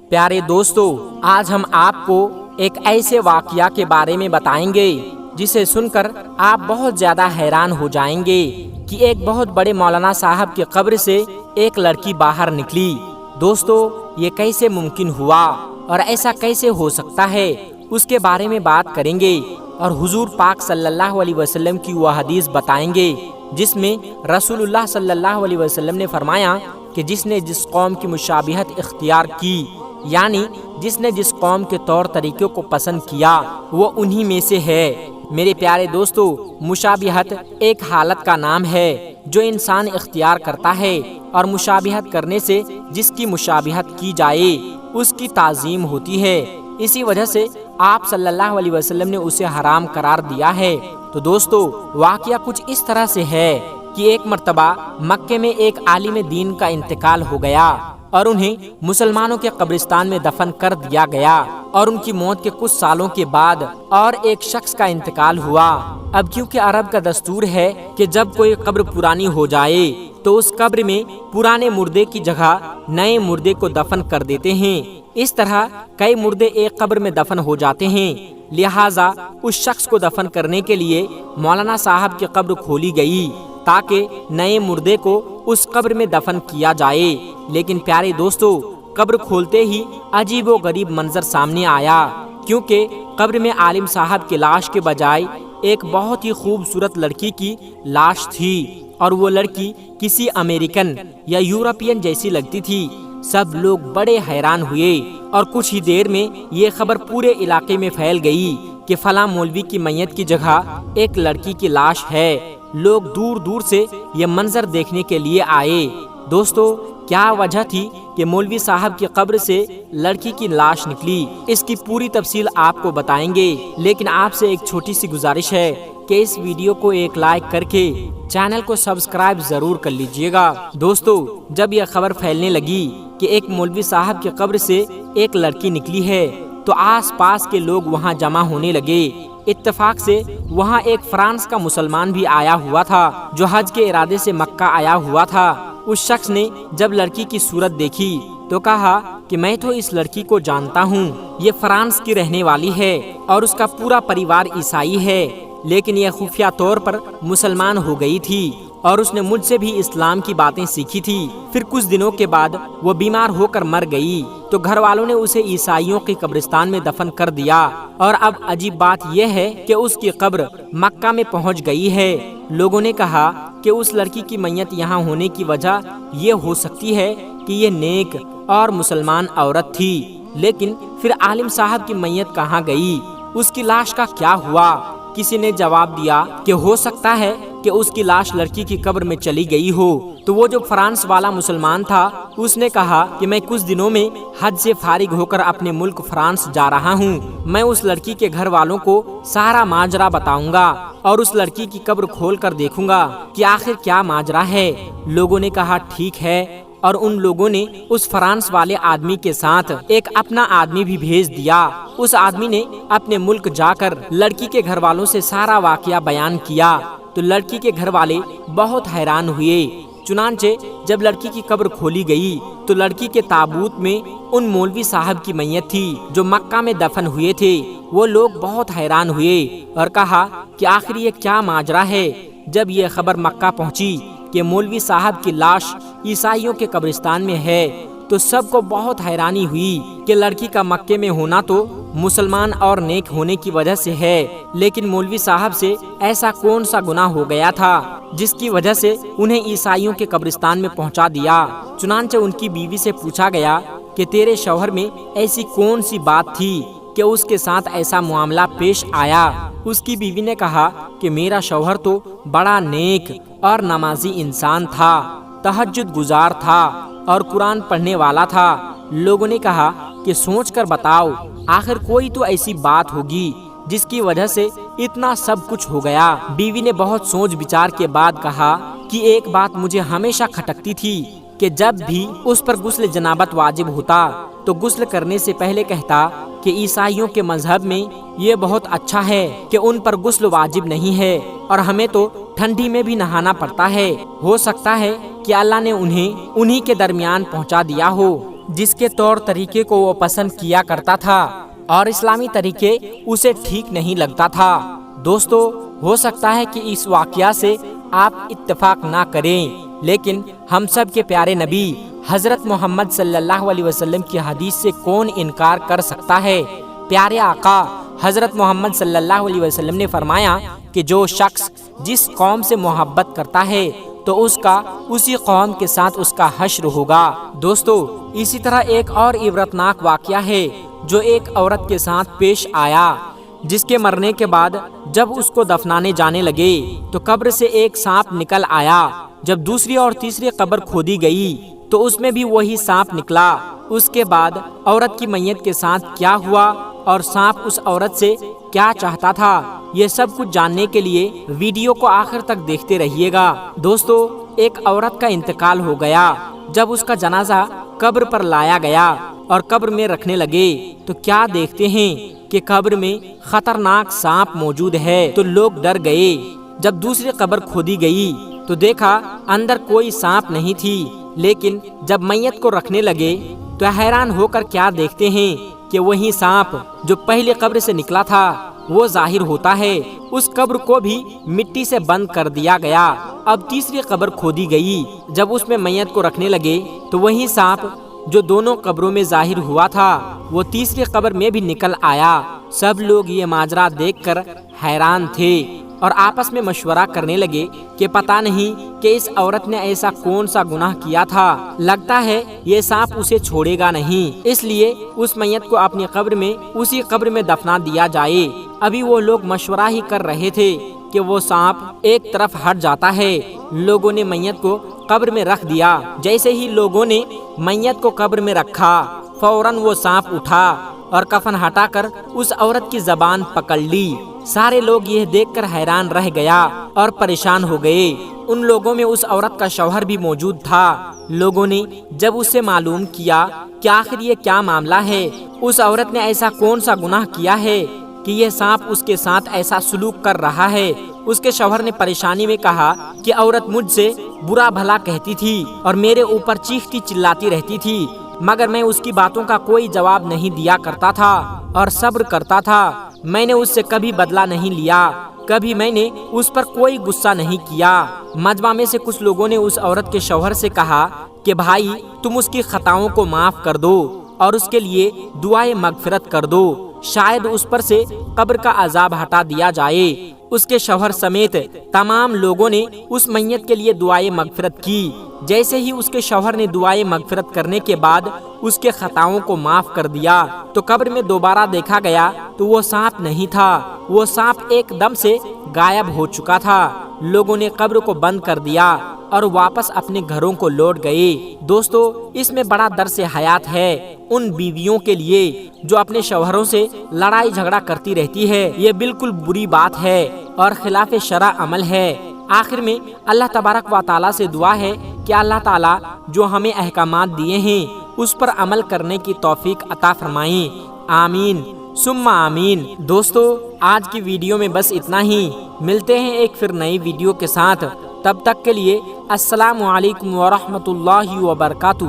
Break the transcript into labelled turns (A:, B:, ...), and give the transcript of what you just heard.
A: پیارے دوستو، آج ہم آپ کو ایک ایسے واقعہ کے بارے میں بتائیں گے جسے سن کر آپ بہت زیادہ حیران ہو جائیں گے کہ ایک بہت بڑے مولانا صاحب کی قبر سے ایک لڑکی باہر نکلی۔ دوستو، یہ کیسے ممکن ہوا اور ایسا کیسے ہو سکتا ہے، اس کے بارے میں بات کریں گے اور حضور پاک صلی اللہ علیہ وسلم کی وہ حدیث بتائیں گے جس میں رسول اللہ صلی اللہ علیہ وسلم نے فرمایا کہ جس نے جس قوم کی مشابہت اختیار کی، یعنی جس نے جس قوم کے طور طریقوں کو پسند کیا، وہ انہی میں سے ہے۔ میرے پیارے دوستو، مشابہت ایک حالت کا نام ہے جو انسان اختیار کرتا ہے، اور مشابہت کرنے سے جس کی مشابہت کی جائے اس کی تعظیم ہوتی ہے۔ اسی وجہ سے آپ صلی اللہ علیہ وسلم نے اسے حرام قرار دیا ہے۔ تو دوستو، واقعہ کچھ اس طرح سے ہے کہ ایک مرتبہ مکے میں ایک عالم دین کا انتقال ہو گیا اور انہیں مسلمانوں کے قبرستان میں دفن کر دیا گیا، اور ان کی موت کے کچھ سالوں کے بعد اور ایک شخص کا انتقال ہوا۔ اب کیونکہ عرب کا دستور ہے کہ جب کوئی قبر پرانی ہو جائے تو اس قبر میں پرانے مردے کی جگہ نئے مردے کو دفن کر دیتے ہیں۔ اس طرح کئی مردے ایک قبر میں دفن ہو جاتے ہیں، لہٰذا اس شخص کو دفن کرنے کے لیے مولانا صاحب کی قبر کھولی گئی تاکہ نئے مردے کو اس قبر میں دفن کیا جائے۔ لیکن پیارے دوستو، قبر کھولتے ہی عجیب و غریب منظر سامنے آیا، کیونکہ قبر میں عالم صاحب کی لاش کے بجائے ایک بہت ہی خوبصورت لڑکی کی لاش تھی، اور وہ لڑکی کسی امریکن یا یورپین جیسی لگتی تھی۔ سب لوگ بڑے حیران ہوئے، اور کچھ ہی دیر میں یہ خبر پورے علاقے میں پھیل گئی کہ فلاں مولوی کی میت کی جگہ ایک لڑکی کی لاش ہے۔ لوگ دور دور سے یہ منظر دیکھنے کے لیے آئے۔ دوستو، کیا وجہ تھی کہ مولوی صاحب کی قبر سے لڑکی کی لاش نکلی، اس کی پوری تفصیل آپ کو بتائیں گے، لیکن آپ سے ایک چھوٹی سی گزارش ہے کہ اس ویڈیو کو ایک لائک کر کے چینل کو سبسکرائب ضرور کر لیجئے گا۔ دوستو، جب یہ خبر پھیلنے لگی کہ ایک مولوی صاحب کی قبر سے ایک لڑکی نکلی ہے تو آس پاس کے لوگ وہاں جمع ہونے لگے۔ اتفاق سے وہاں ایک فرانس کا مسلمان بھی آیا ہوا تھا جو حج کے ارادے سے مکہ آیا ہوا تھا۔ اس شخص نے جب لڑکی کی صورت دیکھی تو کہا کہ میں تو اس لڑکی کو جانتا ہوں، یہ فرانس کی رہنے والی ہے اور اس کا پورا پریوار عیسائی ہے، لیکن یہ خفیہ طور پر مسلمان ہو گئی تھی اور اس نے مجھ سے بھی اسلام کی باتیں سیکھی تھی۔ پھر کچھ دنوں کے بعد وہ بیمار ہو کر مر گئی تو گھر والوں نے اسے عیسائیوں کے قبرستان میں دفن کر دیا، اور اب عجیب بات یہ ہے کہ اس کی قبر مکہ میں پہنچ گئی ہے۔ لوگوں نے کہا کہ اس لڑکی کی میت یہاں ہونے کی وجہ یہ ہو سکتی ہے کہ یہ نیک اور مسلمان عورت تھی، لیکن پھر عالم صاحب کی میت کہاں گئی، اس کی لاش کا کیا ہوا؟ کسی نے جواب دیا کہ ہو سکتا ہے کہ اس کی لاش لڑکی کی قبر میں چلی گئی ہو۔ تو وہ جو فرانس والا مسلمان تھا اس نے کہا کہ میں کچھ دنوں میں حج سے فارغ ہو کر اپنے ملک فرانس جا رہا ہوں، میں اس لڑکی کے گھر والوں کو سارا ماجرا بتاؤں گا اور اس لڑکی کی قبر کھول کر دیکھوں گا کہ آخر کیا ماجرا ہے۔ لوگوں نے کہا ٹھیک ہے، اور ان لوگوں نے اس فرانس والے آدمی کے ساتھ ایک اپنا آدمی بھی بھیج دیا۔ اس آدمی نے اپنے ملک جا کر لڑکی کے گھر والوں سے سارا واقعہ بیان کیا تو لڑکی کے گھر والے بہت حیران ہوئے۔ چنانچہ جب لڑکی کی قبر کھولی گئی تو لڑکی کے تابوت میں ان مولوی صاحب کی میت تھی جو مکہ میں دفن ہوئے تھے۔ وہ لوگ بہت حیران ہوئے اور کہا کہ آخر یہ کیا ماجرا ہے۔ جب یہ خبر مکہ پہنچی کہ مولوی صاحب کی لاش عیسائیوں کے قبرستان میں ہے تو سب کو بہت حیرانی ہوئی کہ لڑکی کا مکے میں ہونا تو مسلمان اور نیک ہونے کی وجہ سے ہے، لیکن مولوی صاحب سے ایسا کون سا گناہ ہو گیا تھا جس کی وجہ سے انہیں عیسائیوں کے قبرستان میں پہنچا دیا۔ چنانچہ ان کی بیوی سے پوچھا گیا کہ تیرے شوہر میں ایسی کون سی بات تھی کہ اس کے ساتھ ایسا معاملہ پیش آیا؟ اس کی بیوی نے کہا کہ میرا شوہر تو بڑا نیک اور نمازی انسان تھا، تہجد گزار تھا اور قرآن پڑھنے والا تھا۔ لوگوں نے کہا کہ سوچ کر بتاؤ، آخر کوئی تو ایسی بات ہوگی جس کی وجہ سے اتنا سب کچھ ہو گیا۔ بیوی نے بہت سوچ بچار کے بعد کہا کہ ایک بات مجھے ہمیشہ کھٹکتی تھی کہ جب بھی اس پر غسل جنابت واجب ہوتا تو غسل کرنے سے پہلے کہتا کہ عیسائیوں کے مذہب میں یہ بہت اچھا ہے کہ ان پر غسل واجب نہیں ہے، اور ہمیں تو ٹھنڈی میں بھی نہانا پڑتا ہے، ہو سکتا ہے کہ اللہ نے انہیں انہی کے درمیان پہنچا دیا ہو۔ جس کے طور طریقے کو وہ پسند کیا کرتا تھا اور اسلامی طریقے اسے ٹھیک نہیں لگتا تھا۔ دوستو، ہو سکتا ہے کہ اس واقعہ سے آپ اتفاق نہ کریں، لیکن ہم سب کے پیارے نبی حضرت محمد صلی اللہ علیہ وسلم کی حدیث سے کون انکار کر سکتا ہے؟ پیارے آقا حضرت محمد صلی اللہ علیہ وسلم نے فرمایا کہ جو شخص جس قوم سے محبت کرتا ہے تو اس کا اسی قوم کے ساتھ اس کا حشر ہوگا۔ دوستو، اسی طرح ایک اور عبرتناک واقعہ ہے جو ایک عورت کے ساتھ پیش آیا، جس کے مرنے کے بعد جب اس کو دفنانے جانے لگے تو قبر سے ایک سانپ نکل آیا۔ جب دوسری اور تیسری قبر کھودی گئی تو اس میں بھی وہی سانپ نکلا۔ اس کے بعد عورت کی میت کے ساتھ کیا ہوا اور سانپ اس عورت سے کیا چاہتا تھا، یہ سب کچھ جاننے کے لیے ویڈیو کو آخر تک دیکھتے رہیے گا۔ دوستو، ایک عورت کا انتقال ہو گیا۔ جب اس کا جنازہ قبر پر لایا گیا اور قبر میں رکھنے لگے تو کیا دیکھتے ہیں کہ قبر میں خطرناک سانپ موجود ہے تو لوگ ڈر گئے۔ جب دوسری قبر کھودی گئی تو دیکھا اندر کوئی سانپ نہیں تھی، لیکن جب میت کو رکھنے لگے تو حیران ہو کر کیا دیکھتے ہیں کہ وہی سانپ جو پہلی قبر سے نکلا تھا وہ ظاہر ہوتا ہے۔ اس قبر کو بھی مٹی سے بند کر دیا گیا۔ اب تیسری قبر کھودی گئی۔ جب اس میں میت کو رکھنے لگے تو وہی سانپ جو دونوں قبروں میں ظاہر ہوا تھا وہ تیسری قبر میں بھی نکل آیا۔ سب لوگ یہ ماجرا دیکھ کر حیران تھے اور آپس میں مشورہ کرنے لگے کہ پتہ نہیں کہ اس عورت نے ایسا کون سا گناہ کیا تھا، لگتا ہے یہ سانپ اسے چھوڑے گا نہیں، اس لیے اس میت کو اپنی قبر میں اسی قبر میں دفنا دیا جائے۔ ابھی وہ لوگ مشورہ ہی کر رہے تھے کہ وہ سانپ ایک طرف ہٹ جاتا ہے۔ لوگوں نے میت کو قبر میں رکھ دیا۔ جیسے ہی لوگوں نے میت کو قبر میں رکھا، فوراً وہ سانپ اٹھا اور کفن ہٹا کر اس عورت کی زبان پکڑ لی۔ سارے لوگ یہ دیکھ کر حیران رہ گیا اور پریشان ہو گئے۔ ان لوگوں میں اس عورت کا شوہر بھی موجود تھا۔ لوگوں نے جب اس سے معلوم کیا کہ آخر یہ کیا معاملہ ہے، اس عورت نے ایسا کون سا گناہ کیا ہے کہ یہ سانپ اس کے ساتھ ایسا سلوک کر رہا ہے، اس کے شوہر نے پریشانی میں کہا کہ عورت مجھ سے برا بھلا کہتی تھی اور میرے اوپر چیختی چلاتی رہتی تھی، مگر میں اس کی باتوں کا کوئی جواب نہیں دیا کرتا تھا اور صبر کرتا تھا۔ میں نے اس سے کبھی بدلہ نہیں لیا، کبھی میں نے اس پر کوئی غصہ نہیں کیا۔ مجمع میں سے کچھ لوگوں نے اس عورت کے شوہر سے کہا کہ بھائی تم اس کی خطاؤں کو معاف کر دو اور اس کے لیے دعائے مغفرت کر دو، شاید اس پر سے قبر کا عذاب ہٹا دیا جائے۔ اس کے شوہر سمیت تمام لوگوں نے اس میت کے لیے دعائے مغفرت کی۔ جیسے ہی اس کے شوہر نے دعائے مغفرت کرنے کے بعد اس کے خطاؤں کو معاف کر دیا تو قبر میں دوبارہ دیکھا گیا تو وہ سانپ نہیں تھا، وہ سانپ ایک دم سے غائب ہو چکا تھا۔ لوگوں نے قبر کو بند کر دیا اور واپس اپنے گھروں کو لوٹ گئے۔ دوستو، اس میں بڑا درس حیات ہے ان بیویوں کے لیے جو اپنے شوہروں سے لڑائی جھگڑا کرتی رہتی ہے۔ یہ بالکل بری بات ہے اور خلاف شرع عمل ہے۔ آخر میں اللہ تبارک و تعالیٰ سے دعا ہے کہ اللہ تعالیٰ جو ہمیں احکامات دیے ہیں اس پر عمل کرنے کی توفیق عطا فرمائیں۔ آمین ثم آمین۔ دوستو، آج کی ویڈیو میں بس اتنا ہی۔ ملتے ہیں ایک پھر نئی ویڈیو کے ساتھ، تب تک کے لیے السلام علیکم ورحمۃ اللہ وبرکاتہ۔